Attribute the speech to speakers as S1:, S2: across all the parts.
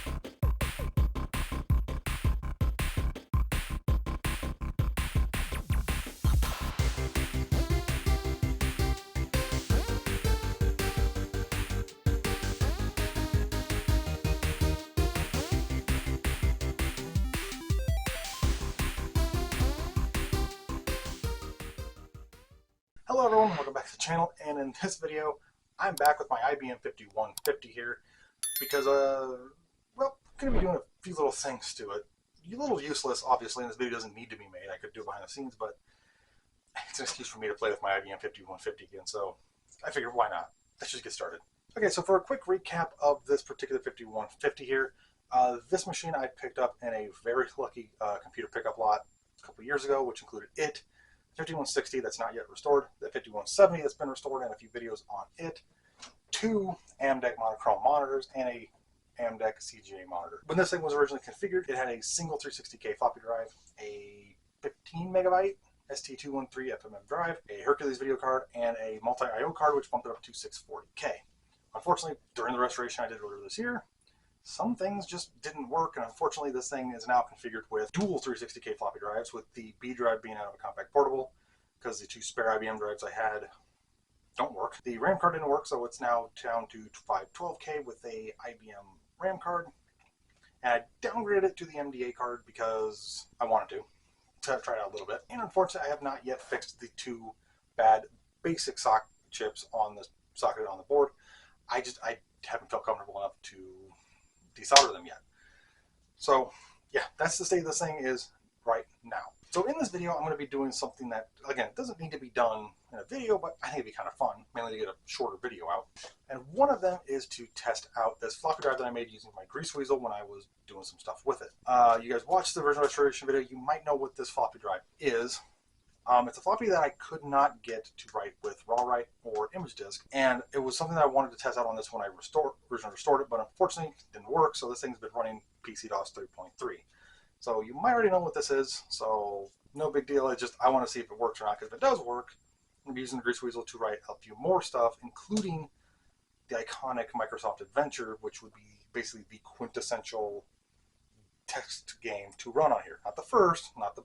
S1: Hello everyone, welcome back to the channel, and in this video I'm back with my IBM 5150 here because well, I'm going to be doing a few little things to it. A little useless obviously, and this video doesn't need to be made. I could do it behind the scenes, but it's an excuse for me to play with my IBM 5150 again, so I figured why not. Let's just get started. Okay, so for a quick recap of this particular 5150 here, this machine I picked up in a very lucky computer pickup lot a couple years ago, which included it, 5160 that's not yet restored, the 5170 that's been restored, and a few videos on it, 2 AMDEC monochrome monitors, and a AMDEC CGA monitor. When this thing was originally configured, it had a single 360K floppy drive, a 15 megabyte ST213 FMM drive, a Hercules video card, and a multi-IO card, which bumped it up to 640K. Unfortunately, during the restoration I did earlier this year, some things just didn't work, and unfortunately this thing is now configured with dual 360K floppy drives, with the B drive being out of a compact portable because the 2 spare IBM drives I had don't work. The RAM card didn't work, so it's now down to 512K with a IBM RAM card, and I downgraded it to the MDA card because I wanted to try it out a little bit. And unfortunately I have not yet fixed the 2 bad basic socket chips on the socket on the board. I haven't felt comfortable enough to desolder them yet. So yeah, that's the state of this thing is right now. So in this video I'm going to be doing something that, again, doesn't need to be done in a video, but I think it'd be kind of fun, mainly to get a shorter video out. And one of them is to test out this floppy drive that I made using my Greaseweazle when I was doing some stuff with it. You guys watched the original restoration video, you might know what this floppy drive is. It's a floppy that I could not get to write with Rawrite or ImageDisk, and it was something that I wanted to test out on this when I originally restored it, but unfortunately it didn't work, so this thing's been running PC-DOS 3.3. So you might already know what this is, so no big deal. It's just I want to see if it works or not, because if it does work, I'm going to be using the Greaseweazle to write a few more stuff, including the iconic Microsoft Adventure, which would be basically the quintessential text game to run on here. Not the first, not the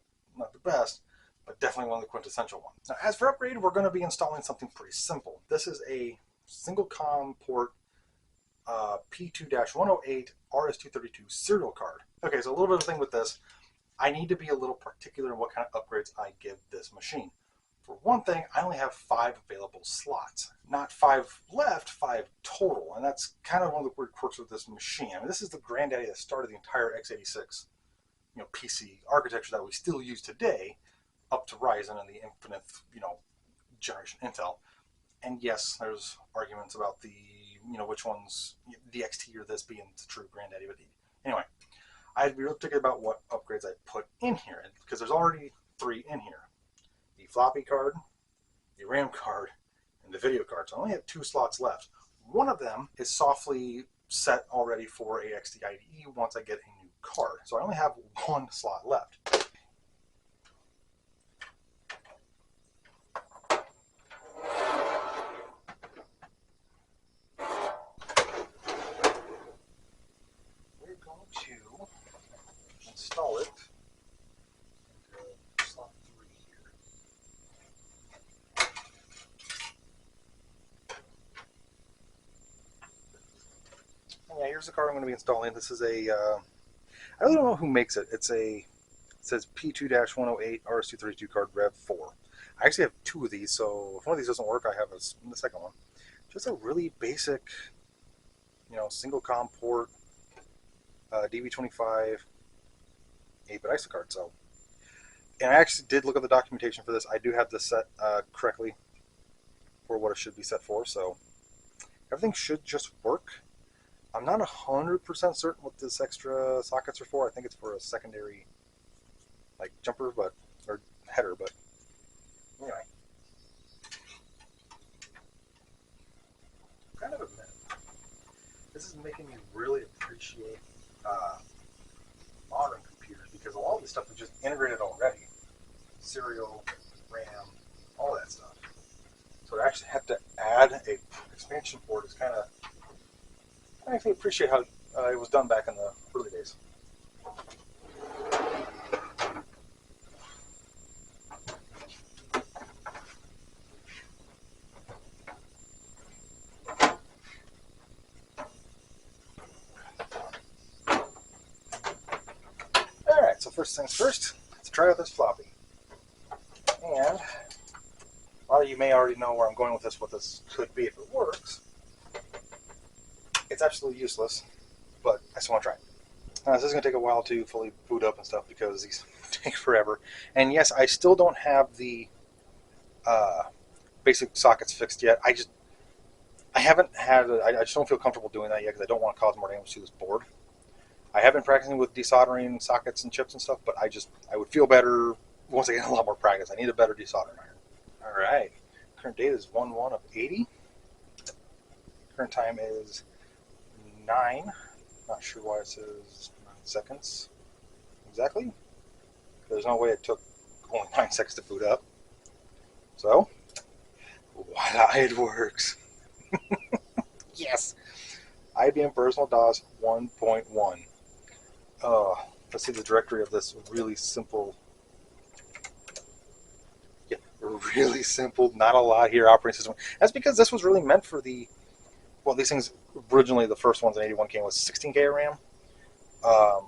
S1: best, but definitely one of the quintessential ones. Now, as for upgrade, we're going to be installing something pretty simple. This is a single COM port P2-108 RS-232 serial card. Okay, so a little bit of a thing with this. I need to be a little particular in what kind of upgrades I give this machine. For one thing, I only have 5 available slots. Not 5 left, 5 total. And that's kind of one of the weird quirks with this machine. I mean, this is the granddaddy that started the entire x86 PC architecture that we still use today, up to Ryzen and the infinite, generation Intel. And yes, there's arguments about the, which one's the XT or this being the true granddaddy. But anyway, I'd be real particular about what upgrades I put in here, because there's already 3 in here. The floppy card, the RAM card, and the video card. So I only have 2 slots left. One of them is softly set already for a XT IDE once I get a new card. So I only have 1 slot left. Install it into slot 3 here. Yeah, here's the card I'm going to be installing. This is a, I really don't know who makes it. It says P2-108 RS-232 card Rev 4. I actually have 2 of these, so if one of these doesn't work, I have the second one. Just a really basic, single COM port, DB25, 8-bit ISO card. So, and I actually did look at the documentation for this. I do have this set correctly for what it should be set for, so everything should just work. I'm not 100% certain what this extra sockets are for. I think it's for a secondary, like, jumper, or header, but anyway. Kind of admit, this is making me really appreciate modern computers, because a lot of this stuff is just integrated already. Serial, RAM, all that stuff. So to actually have to add a expansion port is kind of, I actually appreciate how was done back in the early days. Alright, so first things first, let's try out this floppy. And a lot of you may already know where I'm going with this, what this could be if it works. It's absolutely useless, but I still want to try it. This is going to take a while to fully boot up and stuff because these take forever. And yes, I still don't have the basic sockets fixed yet. I just don't feel comfortable doing that yet because I don't want to cause more damage to this board. I have been practicing with desoldering sockets and chips and stuff, but I would feel better once I get a lot more practice. I need a better desoldering iron. Alright, current date is 1/1 of 80. Current time is 9. Not sure why it says 9 seconds exactly. There's no way it took only 9 seconds to boot up. So, voila, it works. Yes! IBM Personal DOS 1.1. Let's see the directory of this really simple, really simple, not a lot here operating system. That's because this was really meant for the, well, these things originally, the first ones in 81 came with 16K of RAM,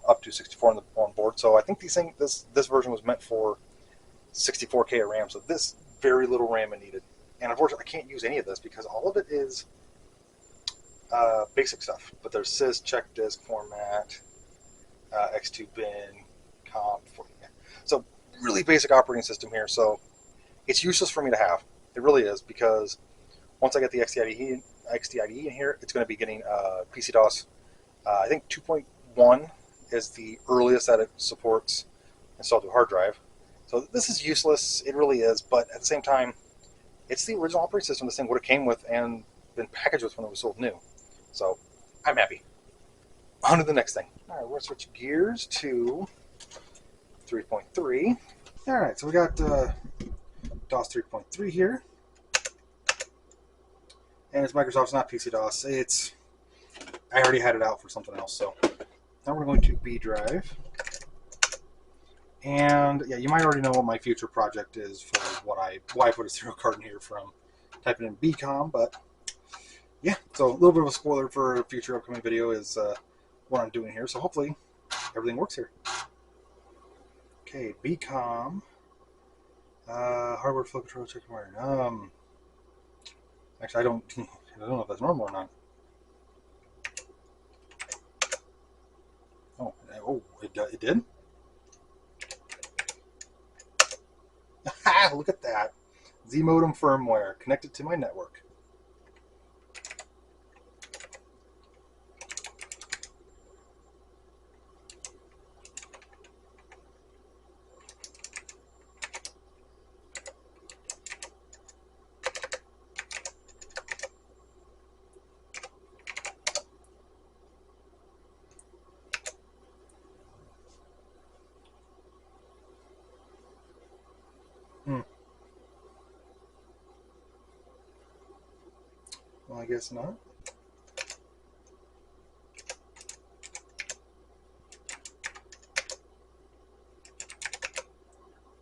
S1: up to 64 on board. So I think this version was meant for 64K of RAM. So this very little RAM is needed. And unfortunately, I can't use any of this because all of it is basic stuff. But there's sys, check disk, format, x2 bin, comp. So really basic operating system here. So it's useless for me to have. It really is, because once I get the XT-IDE in here, it's going to be getting PC-DOS. I think 2.1 is the earliest that it supports installed to a hard drive. So this is useless. It really is. But at the same time, it's the original operating system this thing would have came with and been packaged with when it was sold new. So I'm happy. On to the next thing. All right, we're going to switch gears to 3.3. All right, so we got DOS 3.3 here. And it's Microsoft's, not PC-DOS. I already had it out for something else. So now we're going to B drive. And yeah, you might already know what my future project is for why I put a serial card in here from typing in BCOM. But yeah, so a little bit of a spoiler for a future upcoming video is what I'm doing here. So hopefully everything works here. Okay, BCOM. Hardware flow control check wiring. Actually, I don't know if that's normal or not. Oh, it did? Look at that. Z modem firmware connected to my network. Well, I guess not.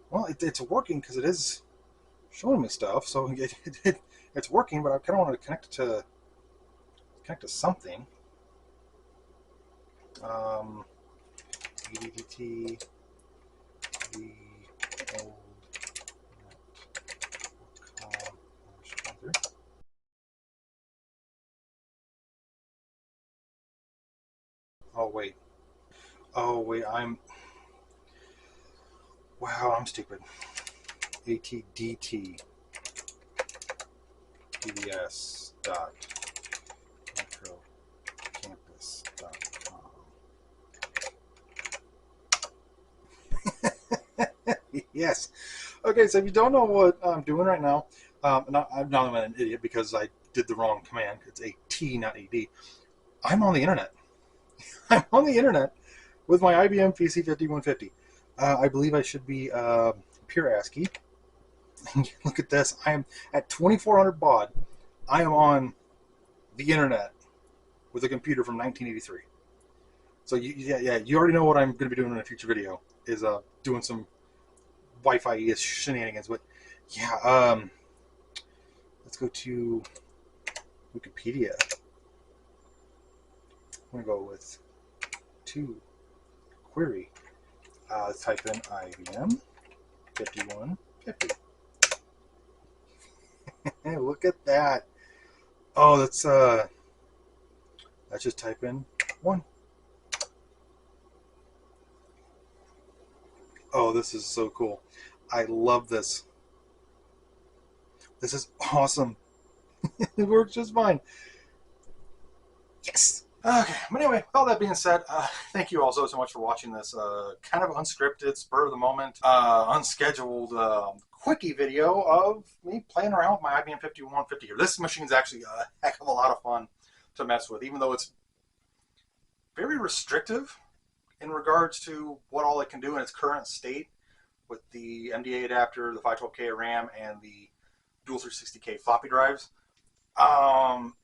S1: Well, it's working because it is showing me stuff, so it's working. But I kind of want to connect to something. EDT, the old. Oh wait, I'm stupid. ATDT PBS dot microcampus.com. Yes. Okay, so if you don't know what I'm doing right now, I'm not an idiot because I did the wrong command. It's AT, not AD. I'm on the internet. I'm on the internet with my IBM PC5150. I believe I should be pure ASCII. Look at this. I am at 2400 baud. I am on the internet with a computer from 1983. So yeah, you already know what I'm going to be doing in a future video is doing some Wi-Fi shenanigans. But yeah, let's go to Wikipedia. I'm going to go with to query. Let's type in IBM 5150. Look at that. Oh, let's just type in 1. Oh, this is so cool. I love this. This is awesome. It works just fine. Yes. Okay, but anyway, with all that being said, thank you all so much for watching this kind of unscripted, spur of the moment, unscheduled, quickie video of me playing around with my IBM 5150 here. This machine's actually a heck of a lot of fun to mess with, even though it's very restrictive in regards to what all it can do in its current state with the MDA adapter, the 512K RAM, and the dual 360K floppy drives.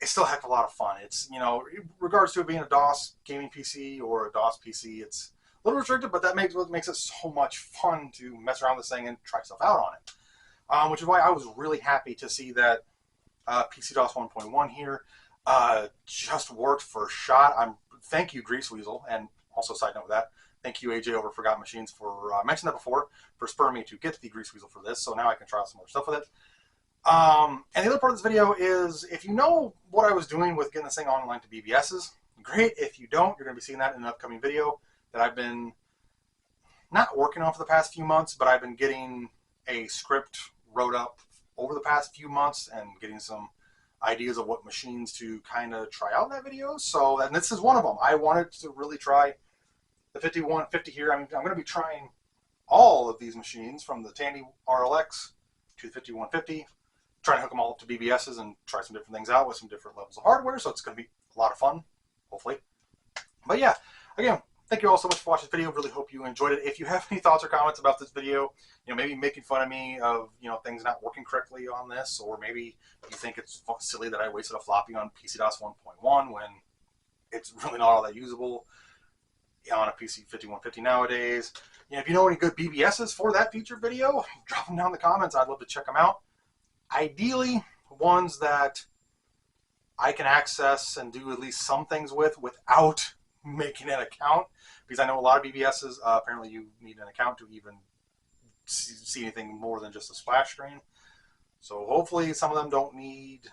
S1: It's still a heck of a lot of fun. It's, you know, in regards to it being a DOS gaming PC or a DOS PC, it's a little restricted, but that makes what makes it so much fun to mess around with this thing and try stuff out on it. Which is why I was really happy to see that PC-DOS 1.1 here just worked for shot. Thank you, Greaseweazle, and also side note with that, thank you, AJ over Forgotten Machines, for I mentioned that before, for spurring me to get the Greaseweazle for this, so now I can try out some more stuff with it. And the other part of this video is, if you know what I was doing with getting this thing online to BBSs, great. If you don't, you're going to be seeing that in an upcoming video that I've been not working on for the past few months, but I've been getting a script wrote up over the past few months and getting some ideas of what machines to kind of try out in that video. So, and this is one of them. I wanted to really try the 5150 here. I'm going to be trying all of these machines from the Tandy RLX to the 5150. Trying to hook them all up to BBSs and try some different things out with some different levels of hardware, so it's going to be a lot of fun, hopefully. But yeah, again, thank you all so much for watching this video. Really hope you enjoyed it. If you have any thoughts or comments about this video, you know, maybe making fun of me of, you know, things not working correctly on this, or maybe you think it's silly that I wasted a floppy on PC-DOS 1.1 when it's really not all that usable on a PC 5150 nowadays. You know, if you know any good BBSs for that featured video, drop them down in the comments. I'd love to check them out. Ideally, ones that I can access and do at least some things with without making an account, because I know a lot of BBSs, apparently you need an account to even see anything more than just a splash screen. So hopefully some of them don't need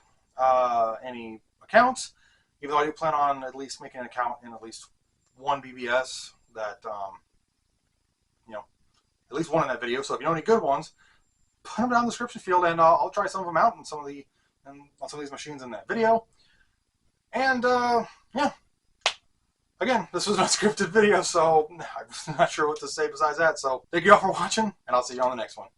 S1: any accounts, even though I do plan on at least making an account in at least one BBS that, you know, at least one in that video. So if you know any good ones, put them down in the description field, and I'll try some of them out on some of these machines in that video. And yeah, again, this was an unscripted video, so I'm not sure what to say besides that. So thank you all for watching, and I'll see you on the next one.